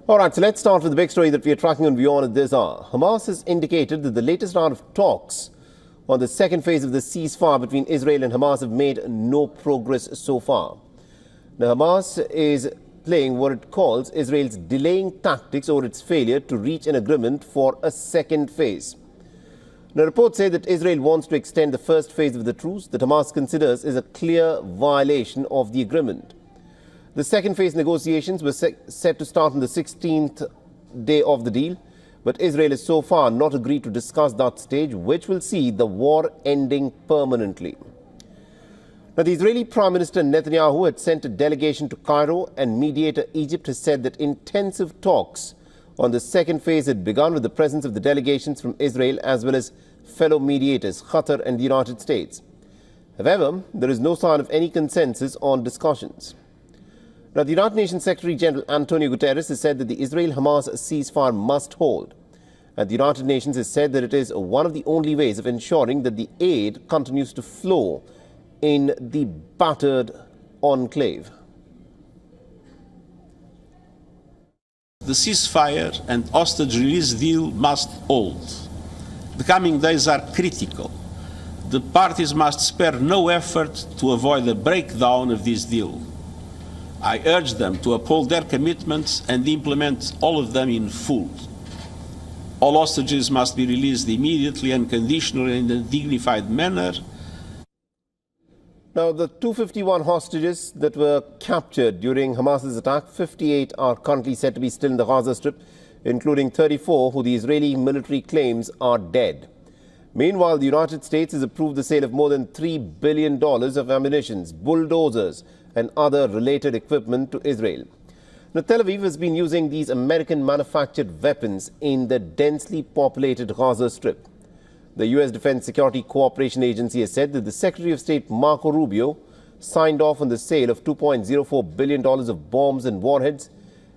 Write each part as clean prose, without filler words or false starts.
All right, so let's start with the big story that we are tracking on WION at this hour. Hamas has indicated that the latest round of talks on the second phase of the ceasefire between Israel and Hamas have made no progress so far. Now, Hamas is playing what it calls Israel's delaying tactics over its failure to reach an agreement for a second phase. Now, reports say that Israel wants to extend the first phase of the truce that Hamas considers is a clear violation of the agreement. The second phase negotiations were set to start on the 16th day of the deal, but Israel has so far not agreed to discuss that stage, which will see the war ending permanently. Now, the Israeli Prime Minister Netanyahu had sent a delegation to Cairo, and mediator Egypt has said that intensive talks on the second phase had begun with the presence of the delegations from Israel as well as fellow mediators, Qatar and the United States. However, there is no sign of any consensus on discussions. Now, the United Nations Secretary General Antonio Guterres has said that the Israel-Hamas ceasefire must hold. And the United Nations has said that it is one of the only ways of ensuring that the aid continues to flow in the battered enclave. The ceasefire and hostage release deal must hold. The coming days are critical. The parties must spare no effort to avoid a breakdown of this deal. I urge them to uphold their commitments and implement all of them in full. All hostages must be released immediately, unconditionally, and in a dignified manner. Now, the 251 hostages that were captured during Hamas's attack, 58 are currently said to be still in the Gaza Strip, including 34 who the Israeli military claims are dead. Meanwhile, the United States has approved the sale of more than $3 billion of ammunition, bulldozers, and other related equipment to Israel. Now, Tel Aviv has been using these American-manufactured weapons in the densely populated Gaza Strip. The U.S. Defense Security Cooperation Agency has said that the Secretary of State Marco Rubio signed off on the sale of $2.04 billion of bombs and warheads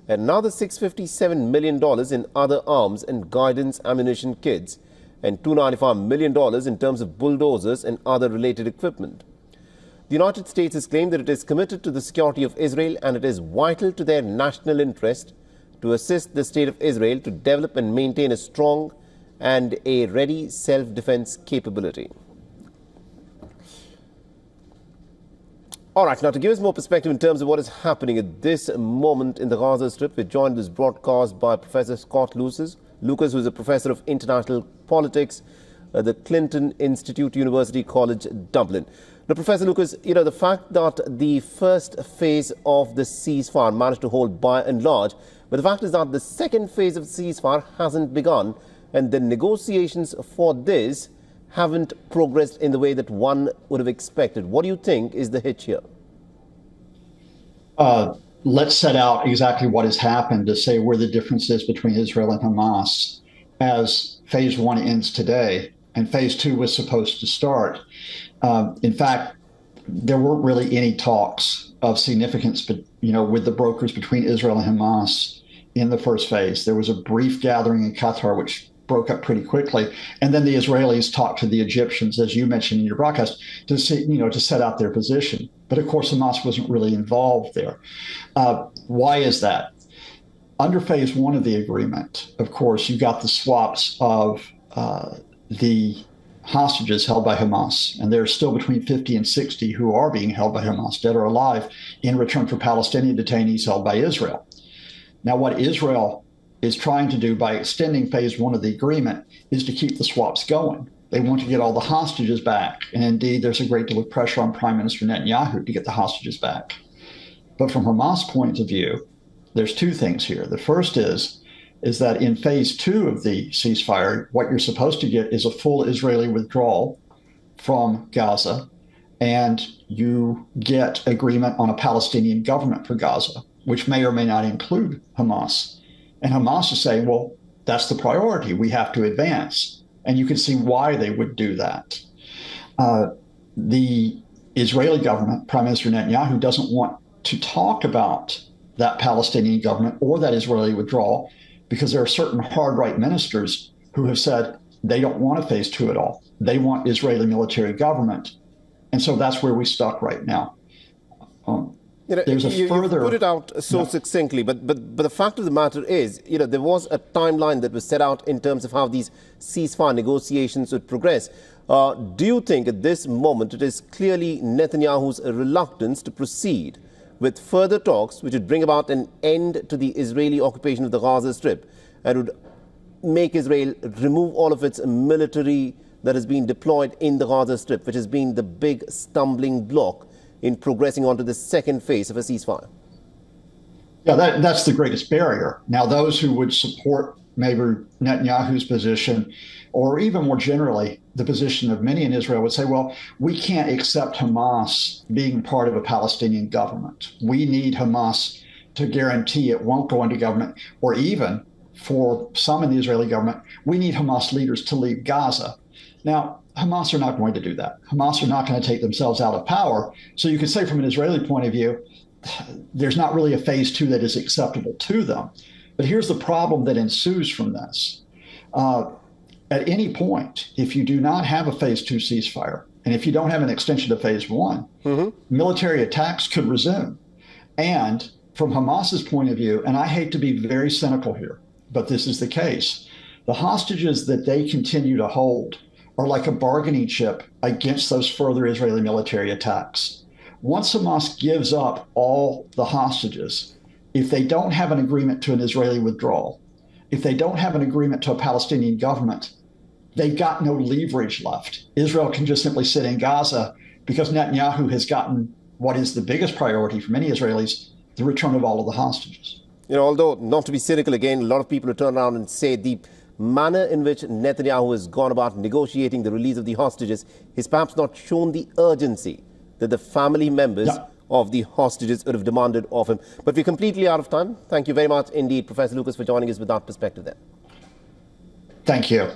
and another $657 million in other arms and guidance ammunition kits and $295 million in terms of bulldozers and other related equipment. The United States has claimed that it is committed to the security of Israel and it is vital to their national interest to assist the State of Israel to develop and maintain a strong and a ready self-defense capability. All right, now to give us more perspective in terms of what is happening at this moment in the Gaza Strip, we're joined this broadcast by Professor Scott Lucas, who is a professor of international politics at the Clinton Institute, University College Dublin. Now, Professor Lucas, the fact that the first phase of the ceasefire managed to hold by and large, but the fact is that the second phase of the ceasefire hasn't begun, and the negotiations for this haven't progressed in the way that one would have expected. What do you think is the hitch here? Let's set out exactly what has happened to say where the difference is between Israel and Hamas as phase one ends today and phase two was supposed to start. In fact, there weren't really any talks of significance, but with the brokers between Israel and Hamas in the first phase. There was a brief gathering in Qatar, which broke up pretty quickly, and then the Israelis talked to the Egyptians, as you mentioned in your broadcast, to see, to set out their position. But of course, Hamas wasn't really involved there. Why is that? Under phase one of the agreement, of course, you got the swaps of the hostages held by Hamas, and there's still between 50 and 60 who are being held by Hamas, dead or alive, in return for Palestinian detainees held by Israel. Now, what Israel is trying to do by extending phase one of the agreement is to keep the swaps going. They want to get all the hostages back, and indeed, there's a great deal of pressure on Prime Minister Netanyahu to get the hostages back. But from Hamas' point of view, there's two things here. The first is that in phase two of the ceasefire, what you're supposed to get is a full Israeli withdrawal from Gaza, and you get agreement on a Palestinian government for Gaza, which may or may not include Hamas. And Hamas is saying, well, that's the priority. We have to advance. And you can see why they would do that. The Israeli government, Prime Minister Netanyahu, doesn't want to talk about that Palestinian government or that Israeli withdrawal because there are certain hard right ministers who have said they don't want a phase two at all. They want Israeli military government. And so that's where we stuck right now. There's a you further... put it out so succinctly, but the fact of the matter is, there was a timeline that was set out in terms of how these ceasefire negotiations would progress. Do you think at this moment it is clearly Netanyahu's reluctance to proceed with further talks which would bring about an end to the Israeli occupation of the Gaza Strip and would make Israel remove all of its military that has been deployed in the Gaza Strip, which has been the big stumbling block in progressing onto the second phase of a ceasefire? Yeah, that's the greatest barrier. Now, those who would support maybe Netanyahu's position, or even more generally, the position of many in Israel would say, well, we can't accept Hamas being part of a Palestinian government. We need Hamas to guarantee it won't go into government, or even for some in the Israeli government, we need Hamas leaders to leave Gaza. Now, Hamas are not going to do that. Hamas are not going to take themselves out of power. So you could say from an Israeli point of view, there's not really a phase two that is acceptable to them. But here's the problem that ensues from this. At any point, if you do not have a phase two ceasefire, and if you don't have an extension to phase one, military attacks could resume. And from Hamas's point of view, and I hate to be very cynical here, but this is the case, the hostages that they continue to hold are like a bargaining chip against those further Israeli military attacks. Once Hamas gives up all the hostages, if they don't have an agreement to an Israeli withdrawal, if they don't have an agreement to a Palestinian government, they've got no leverage left. Israel can just simply sit in Gaza because Netanyahu has gotten what is the biggest priority for many Israelis, the return of all of the hostages. Although, not to be cynical again, a lot of people turn around and say the manner in which Netanyahu has gone about negotiating the release of the hostages is perhaps not shown the urgency that the family members of the hostages would have demanded of him. But we're completely out of time. Thank you very much indeed, Professor Lucas, for joining us with that perspective there. Thank you.